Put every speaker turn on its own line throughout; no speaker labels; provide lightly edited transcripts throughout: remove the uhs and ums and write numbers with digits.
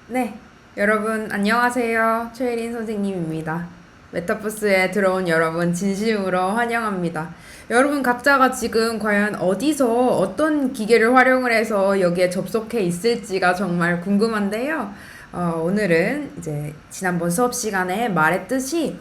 네, 여러분 안녕하세요. 최혜린 선생님입니다. 메타버스에 들어온 여러분 진심으로 환영합니다. 여러분 각자가 지금 과연 어디서 어떤 기계를 활용을 해서 여기에 접속해 있을지가 정말 궁금한데요. 오늘은 이제 지난번 수업 시간에 말했듯이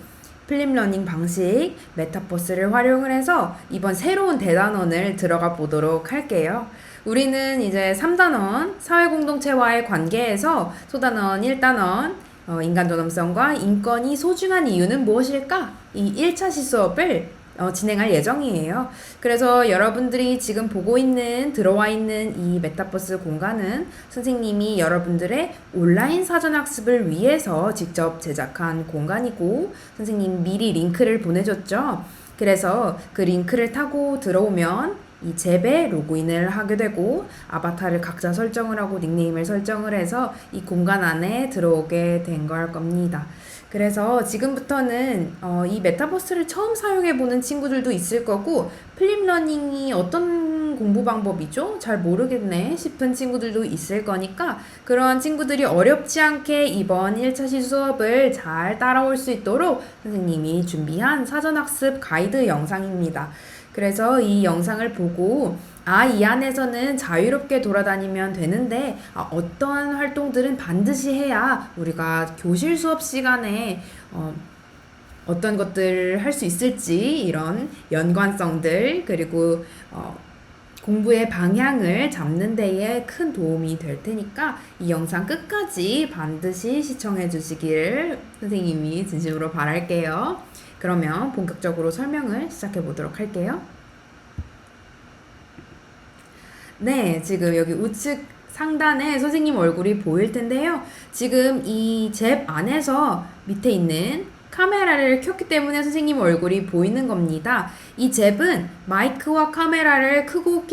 플립러닝 방식 메타버스를 활용을 해서 이번 새로운 대단원을 들어가 보도록 할게요. 우리는 이제 3단원 사회공동체와의 관계에서 소단원 1단원 인간 존엄성과 인권이 소중한 이유는 무엇일까? 이 1차 시수업을 진행할 예정이에요. 그래서 여러분들이 지금 보고 있는 들어와 있는 이 메타버스 공간은 선생님이 여러분들의 온라인 사전학습을 위해서 직접 제작한 공간이고 선생님 미리 링크를 보내줬죠. 그래서 그 링크를 타고 들어오면 이 잽에 로그인을 하게 되고 아바타를 각자 설정을 하고 닉네임을 설정을 해서 이 공간 안에 들어오게 된 걸 겁니다. 그래서 지금부터는 이 메타버스를 처음 사용해보는 친구들도 있을 거고 플립러닝이 어떤 공부 방법이죠? 잘 모르겠네 싶은 친구들도 있을 거니까 그런 친구들이 어렵지 않게 이번 1차 수업을 잘 따라올 수 있도록 선생님이 준비한 사전학습 가이드 영상입니다. 그래서 이 영상을 보고 이 안에서는 자유롭게 돌아다니면 되는데 어떤 활동들은 반드시 해야 우리가 교실 수업 시간에 어떤 것들을 할 수 있을지 이런 연관성들 그리고 공부의 방향을 잡는 데에 큰 도움이 될 테니까 이 영상 끝까지 반드시 시청해 주시기를 선생님이 진심으로 바랄게요. 그러면 본격적으로 설명을 시작해 보도록 할게요. 네, 지금 여기 우측 상단에 선생님 얼굴이 보일 텐데요. 지금 이 잽 안에서 밑에 있는 카메라를 켰기 때문에 선생님 얼굴이 보이는 겁니다. 이 잽은 마이크와 카메라를 크고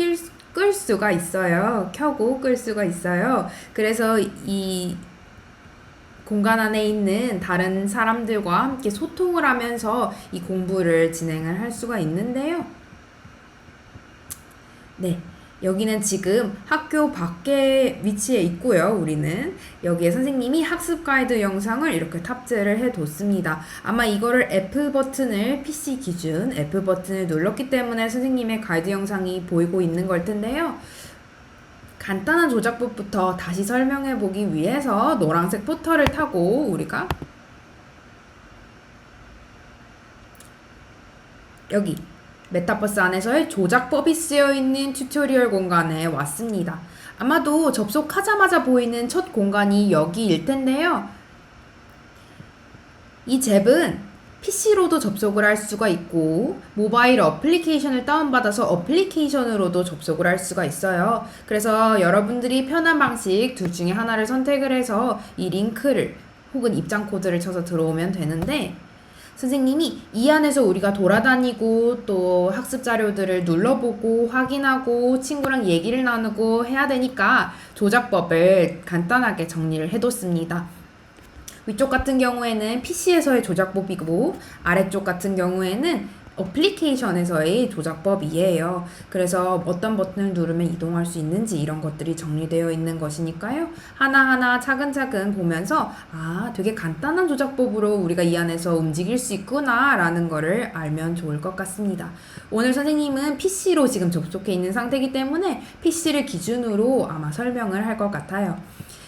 끌 수가 있어요. 켜고 끌 수가 있어요. 그래서 이 공간 안에 있는 다른 사람들과 함께 소통을 하면서 이 공부를 진행을 할 수가 있는데요. 네. 여기는 지금 학교 밖에 위치해 있고요. 우리는 여기에 선생님이 학습 가이드 영상을 이렇게 탑재를 해 뒀습니다. 아마 이거를 F 버튼을 PC 기준 F 버튼을 눌렀기 때문에 선생님의 가이드 영상이 보이고 있는 걸 텐데요. 간단한 조작법부터 다시 설명해 보기 위해서 노란색 포터를 타고 우리가 여기 메타버스 안에서의 조작법이 쓰여있는 튜토리얼 공간에 왔습니다. 아마도 접속하자마자 보이는 첫 공간이 여기일 텐데요. 이 잽은 PC로도 접속을 할 수가 있고 모바일 어플리케이션을 다운받아서 어플리케이션으로도 접속을 할 수가 있어요. 그래서 여러분들이 편한 방식 둘 중에 하나를 선택을 해서 이 링크를 혹은 입장 코드를 쳐서 들어오면 되는데 선생님이 이 안에서 우리가 돌아다니고 또 학습 자료들을 눌러보고 확인하고 친구랑 얘기를 나누고 해야 되니까 조작법을 간단하게 정리를 해뒀습니다. 위쪽 같은 경우에는 PC에서의 조작법이고 아래쪽 같은 경우에는 어플리케이션에서의 조작법이에요. 그래서 어떤 버튼을 누르면 이동할 수 있는지 이런 것들이 정리되어 있는 것이니까요. 하나하나 차근차근 보면서 되게 간단한 조작법으로 우리가 이 안에서 움직일 수 있구나 라는 거를 알면 좋을 것 같습니다. 오늘 선생님은 PC로 지금 접속해 있는 상태이기 때문에 PC를 기준으로 아마 설명을 할 것 같아요.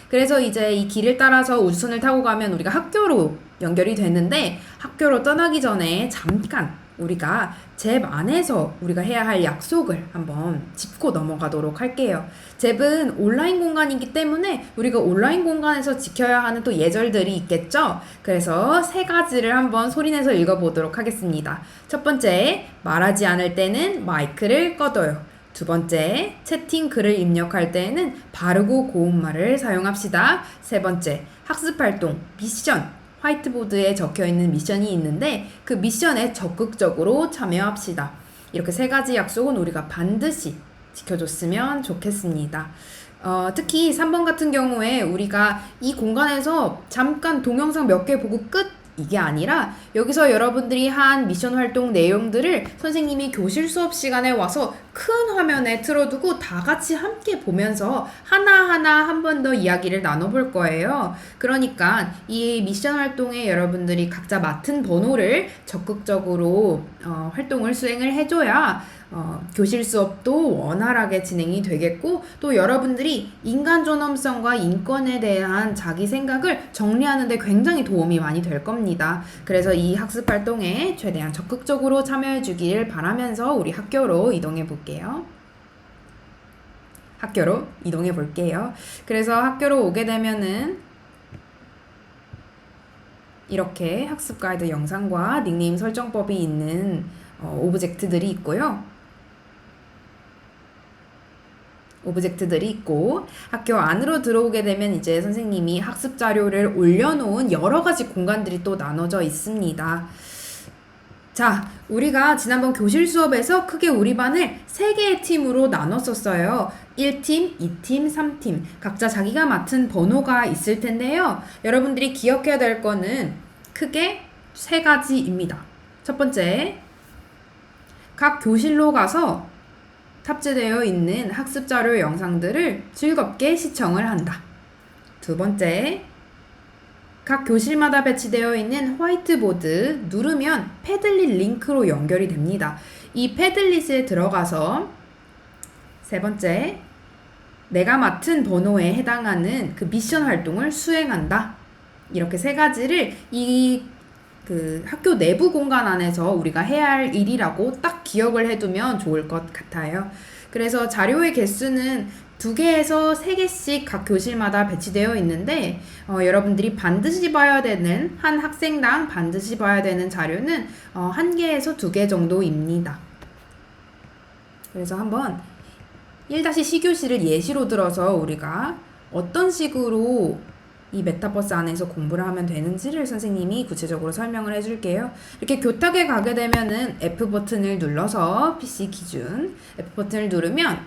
그래서 이제 이 길을 따라서 우주선을 타고 가면 우리가 학교로 연결이 되는데 학교로 떠나기 전에 잠깐 우리가 잽 안에서 우리가 해야 할 약속을 한번 짚고 넘어가도록 할게요. 잽은 온라인 공간이기 때문에 우리가 온라인 공간에서 지켜야 하는 또 예절들이 있겠죠? 그래서 세 가지를 한번 소리내서 읽어보도록 하겠습니다. 첫 번째, 말하지 않을 때는 마이크를 꺼둬요. 두 번째, 채팅 글을 입력할 때에는 바르고 고운 말을 사용합시다. 세 번째, 학습활동, 미션, 화이트보드에 적혀있는 미션이 있는데 그 미션에 적극적으로 참여합시다. 이렇게 세 가지 약속은 우리가 반드시 지켜줬으면 좋겠습니다. 특히 3번 같은 경우에 우리가 이 공간에서 잠깐 동영상 몇 개 보고 끝 이게 아니라 여기서 여러분들이 한 미션 활동 내용들을 선생님이 교실 수업 시간에 와서 큰 화면에 틀어두고 다 같이 함께 보면서 하나하나 한 번 더 이야기를 나눠볼 거예요. 그러니까 이 미션 활동에 여러분들이 각자 맡은 번호를 적극적으로 활동을 수행을 해줘야 교실 수업도 원활하게 진행이 되겠고, 또 여러분들이 인간 존엄성과 인권에 대한 자기 생각을 정리하는 데 굉장히 도움이 많이 될 겁니다. 그래서 이 학습 활동에 최대한 적극적으로 참여해 주길 바라면서 우리 학교로 이동해 볼게요. 학교로 이동해 볼게요. 그래서 학교로 오게 되면은 이렇게 학습 가이드 영상과 닉네임 설정법이 있는 오브젝트들이 있고요. 오브젝트들이 있고, 학교 안으로 들어오게 되면 이제 선생님이 학습 자료를 올려놓은 여러 가지 공간들이 또 나눠져 있습니다. 자, 우리가 지난번 교실 수업에서 크게 우리 반을 3개의 팀으로 나눴었어요. 1팀, 2팀, 3팀. 각자 자기가 맡은 번호가 있을 텐데요. 여러분들이 기억해야 될 거는 크게 3가지입니다. 첫 번째, 각 교실로 가서 탑재되어 있는 학습 자료 영상들을 즐겁게 시청을 한다. 두 번째, 각 교실마다 배치되어 있는 화이트보드 누르면 패들릿 링크로 연결이 됩니다. 이 패들릿에 들어가서 세 번째, 내가 맡은 번호에 해당하는 그 미션 활동을 수행한다. 이렇게 3가지를 학교 내부 공간 안에서 우리가 해야 할 일이라고 딱 기억을 해두면 좋을 것 같아요. 그래서 자료의 개수는 2개에서 3개씩 각 교실마다 배치되어 있는데, 여러분들이 반드시 봐야 되는, 한 학생당 반드시 봐야 되는 자료는 1개에서 2개 정도입니다. 그래서 한번 1-C 교실을 예시로 들어서 우리가 어떤 식으로 이 메타버스 안에서 공부를 하면 되는지를 선생님이 구체적으로 설명을 해줄게요. 이렇게 교탁에 가게 되면은 F 버튼을 눌러서 PC 기준 F 버튼을 누르면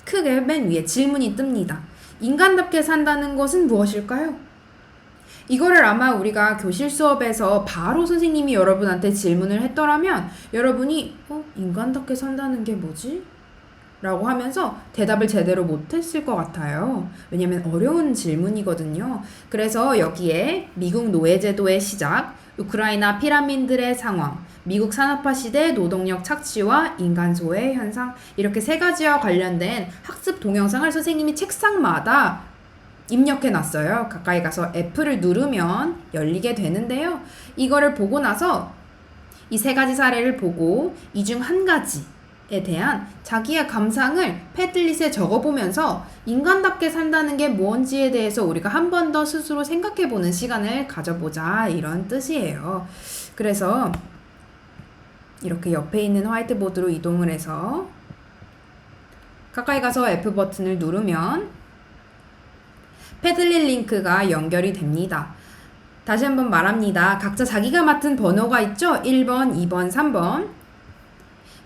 크게 맨 위에 질문이 뜹니다. 인간답게 산다는 것은 무엇일까요? 이거를 아마 우리가 교실 수업에서 바로 선생님이 여러분한테 질문을 했더라면 여러분이 인간답게 산다는 게 뭐지? 라고 하면서 대답을 제대로 못했을 것 같아요. 왜냐면 어려운 질문이거든요. 그래서 여기에 미국 노예제도의 시작, 우크라이나 피라민들의 상황, 미국 산업화 시대 노동력 착취와 인간 소외 현상, 이렇게 3가지와 관련된 학습 동영상을 선생님이 책상마다 입력해 놨어요. 가까이 가서 F를 누르면 열리게 되는데요. 이거를 보고 나서 이 3가지 사례를 보고 이 중 한 가지에 대한 자기의 감상을 패들릿에 적어보면서 인간답게 산다는 게 뭔지에 대해서 우리가 한 번 더 스스로 생각해보는 시간을 가져보자, 이런 뜻이에요. 그래서 이렇게 옆에 있는 화이트보드로 이동을 해서 가까이 가서 F 버튼을 누르면 패들릿 링크가 연결이 됩니다. 다시 한번 말합니다. 각자 자기가 맡은 번호가 있죠? 1번, 2번, 3번.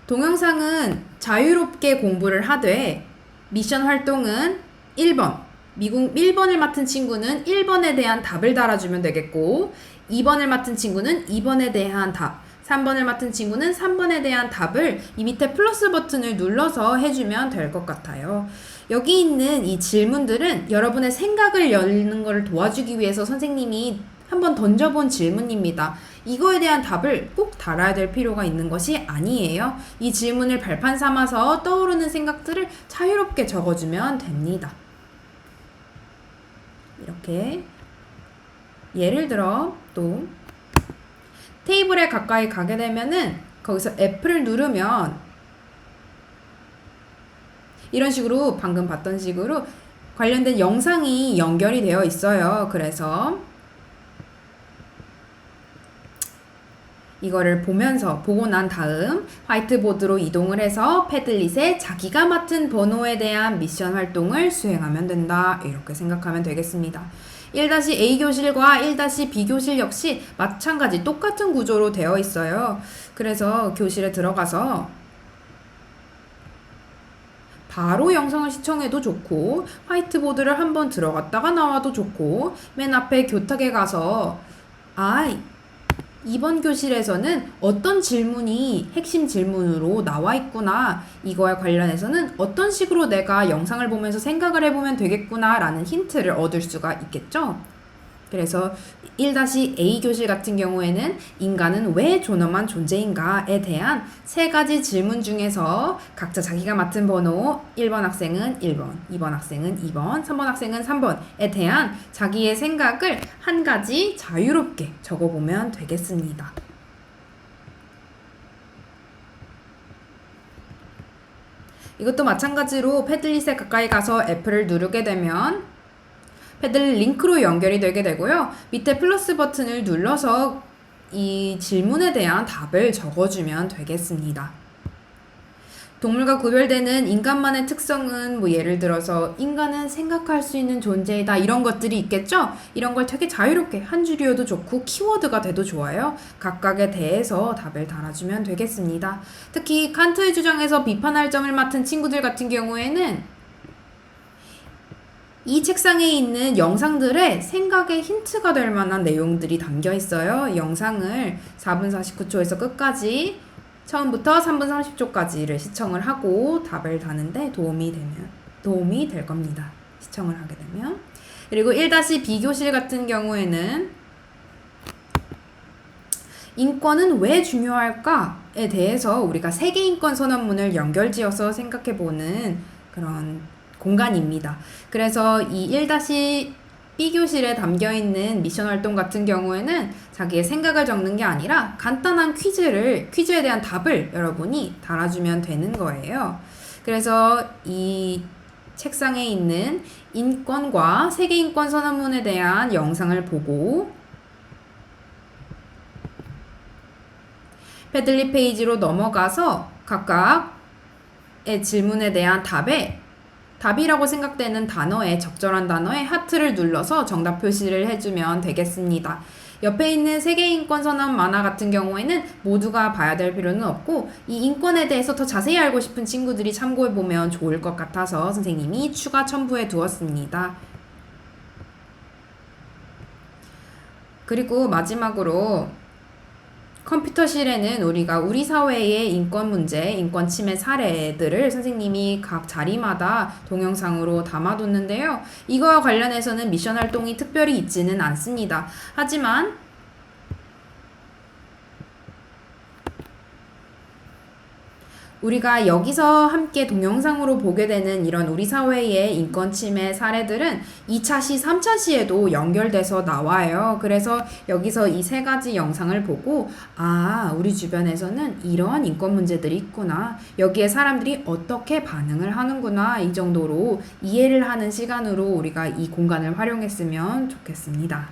동영상은 자유롭게 공부를 하되 미션 활동은 1번. 미국 1번을 맡은 친구는 1번에 대한 답을 달아주면 되겠고, 2번을 맡은 친구는 2번에 대한 답, 3번을 맡은 친구는 3번에 대한 답을 이 밑에 플러스 버튼을 눌러서 해주면 될 것 같아요. 여기 있는 이 질문들은 여러분의 생각을 열는 것을 도와주기 위해서 선생님이 한번 던져본 질문입니다. 이거에 대한 답을 꼭 달아야 될 필요가 있는 것이 아니에요. 이 질문을 발판 삼아서 떠오르는 생각들을 자유롭게 적어주면 됩니다. 이렇게 예를 들어 또 테이블에 가까이 가게 되면은 거기서 F를 누르면 이런 식으로 방금 봤던 식으로 관련된 영상이 연결이 되어 있어요. 그래서 이거를 보고 난 다음 화이트보드로 이동을 해서 패들릿에 자기가 맡은 번호에 대한 미션 활동을 수행하면 된다, 이렇게 생각하면 되겠습니다. 1-A 교실과 1-B 교실 역시 마찬가지 똑같은 구조로 되어 있어요. 그래서 교실에 들어가서 바로 영상을 시청해도 좋고, 화이트보드를 한번 들어갔다가 나와도 좋고, 맨 앞에 교탁에 가서 이번 교실에서는 어떤 질문이 핵심 질문으로 나와 있구나, 이거에 관련해서는 어떤 식으로 내가 영상을 보면서 생각을 해보면 되겠구나 라는 힌트를 얻을 수가 있겠죠. 그래서 1-A 교실 같은 경우에는 인간은 왜 존엄한 존재인가에 대한 3가지 질문 중에서 각자 자기가 맡은 번호 1번 학생은 1번, 2번 학생은 2번, 3번 학생은 3번에 대한 자기의 생각을 한 가지 자유롭게 적어보면 되겠습니다. 이것도 마찬가지로 패들릿에 가까이 가서 F를 누르게 되면 패들릿 링크로 연결이 되게 되고요. 밑에 플러스 버튼을 눌러서 이 질문에 대한 답을 적어주면 되겠습니다. 동물과 구별되는 인간만의 특성은 뭐 예를 들어서 인간은 생각할 수 있는 존재이다, 이런 것들이 있겠죠? 이런 걸 되게 자유롭게 한 줄이어도 좋고 키워드가 돼도 좋아요. 각각에 대해서 답을 달아주면 되겠습니다. 특히 칸트의 주장에서 비판할 점을 맡은 친구들 같은 경우에는 이 책상에 있는 영상들의 생각의 힌트가 될 만한 내용들이 담겨 있어요. 영상을 4분 49초에서 끝까지 처음부터 3분 30초까지를 시청을 하고 답을 다는데 도움이 될 겁니다. 시청을 하게 되면. 그리고 1-B 교실 같은 경우에는 인권은 왜 중요할까에 대해서 우리가 세계인권 선언문을 연결지어서 생각해보는 그런 공간입니다. 그래서 이 1-B 교실에 담겨있는 미션 활동 같은 경우에는 자기의 생각을 적는 게 아니라 간단한 퀴즈에 대한 답을 여러분이 달아주면 되는 거예요. 그래서 이 책상에 있는 인권과 세계인권 선언문에 대한 영상을 보고 패들릿 페이지로 넘어가서 각각의 질문에 대한 답이라고 생각되는 적절한 단어에 하트를 눌러서 정답 표시를 해주면 되겠습니다. 옆에 있는 세계인권선언 만화 같은 경우에는 모두가 봐야 될 필요는 없고 이 인권에 대해서 더 자세히 알고 싶은 친구들이 참고해보면 좋을 것 같아서 선생님이 추가 첨부해 두었습니다. 그리고 마지막으로 컴퓨터실에는 우리 사회의 인권 문제, 인권 침해 사례들을 선생님이 각 자리마다 동영상으로 담아뒀는데요. 이거와 관련해서는 미션 활동이 특별히 있지는 않습니다. 하지만 우리가 여기서 함께 동영상으로 보게 되는 이런 우리 사회의 인권 침해 사례들은 2차 시, 3차 시에도 연결돼서 나와요. 그래서 여기서 이 3가지 영상을 보고 우리 주변에서는 이러한 인권 문제들이 있구나, 여기에 사람들이 어떻게 반응을 하는구나, 이 정도로 이해를 하는 시간으로 우리가 이 공간을 활용했으면 좋겠습니다.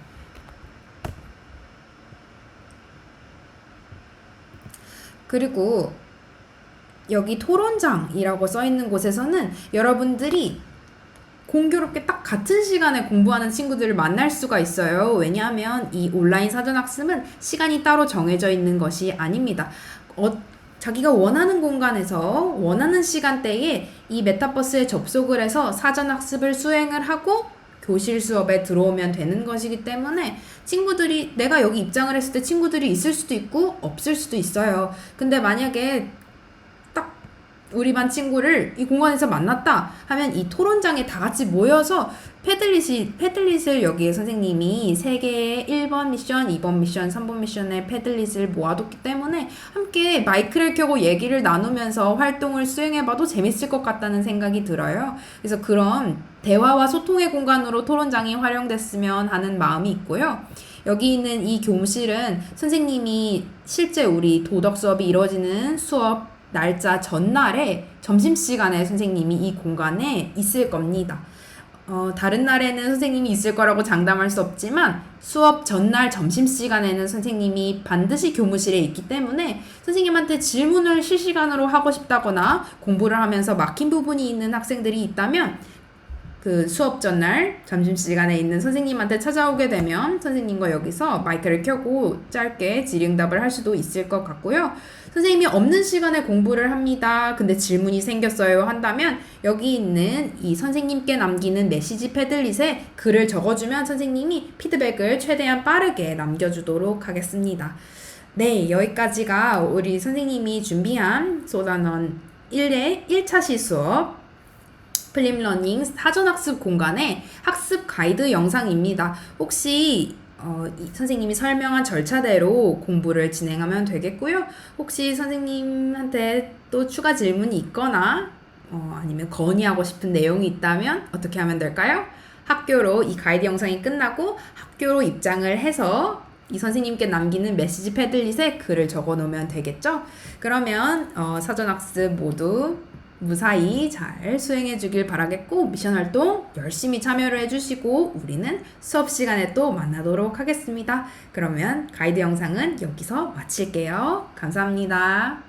그리고 여기 토론장이라고 써있는 곳에서는 여러분들이 공교롭게 딱 같은 시간에 공부하는 친구들을 만날 수가 있어요. 왜냐하면 이 온라인 사전학습은 시간이 따로 정해져 있는 것이 아닙니다. 자기가 원하는 공간에서 원하는 시간대에 이 메타버스에 접속을 해서 사전학습을 수행을 하고 교실 수업에 들어오면 되는 것이기 때문에 친구들이, 내가 여기 입장을 했을 때 친구들이 있을 수도 있고 없을 수도 있어요. 근데 만약에 우리 반 친구를 이 공간에서 만났다 하면 이 토론장에 다 같이 모여서 패들릿을 여기에 선생님이 3개의 1번 미션, 2번 미션, 3번 미션의 패들릿을 모아뒀기 때문에 함께 마이크를 켜고 얘기를 나누면서 활동을 수행해봐도 재밌을 것 같다는 생각이 들어요. 그래서 그런 대화와 소통의 공간으로 토론장이 활용됐으면 하는 마음이 있고요. 여기 있는 이 교실은 선생님이 실제 우리 도덕 수업이 이루어지는 수업 날짜 전날에 점심시간에 선생님이 이 공간에 있을 겁니다. 다른 날에는 선생님이 있을 거라고 장담할 수 없지만 수업 전날 점심시간에는 선생님이 반드시 교무실에 있기 때문에 선생님한테 질문을 실시간으로 하고 싶다거나 공부를 하면서 막힌 부분이 있는 학생들이 있다면 그 수업 전날 점심시간에 있는 선생님한테 찾아오게 되면 선생님과 여기서 마이크를 켜고 짧게 질의응답을 할 수도 있을 것 같고요. 선생님이 없는 시간에 공부를 합니다. 근데 질문이 생겼어요 한다면 여기 있는 이 선생님께 남기는 메시지 패들릿에 글을 적어주면 선생님이 피드백을 최대한 빠르게 남겨주도록 하겠습니다. 네, 여기까지가 우리 선생님이 준비한 소단원 1의 1차 시수업 플립러닝 사전학습 공간의 학습 가이드 영상입니다. 혹시 이 선생님이 설명한 절차대로 공부를 진행하면 되겠고요. 혹시 선생님한테 또 추가 질문이 있거나 아니면 건의하고 싶은 내용이 있다면 어떻게 하면 될까요? 학교로 이 가이드 영상이 끝나고 학교로 입장을 해서 이 선생님께 남기는 메시지 패들릿에 글을 적어 놓으면 되겠죠? 그러면 사전학습 모두 무사히 잘 수행해 주길 바라겠고 미션 활동 열심히 참여를 해주시고 우리는 수업 시간에 또 만나도록 하겠습니다. 그러면 가이드 영상은 여기서 마칠게요. 감사합니다.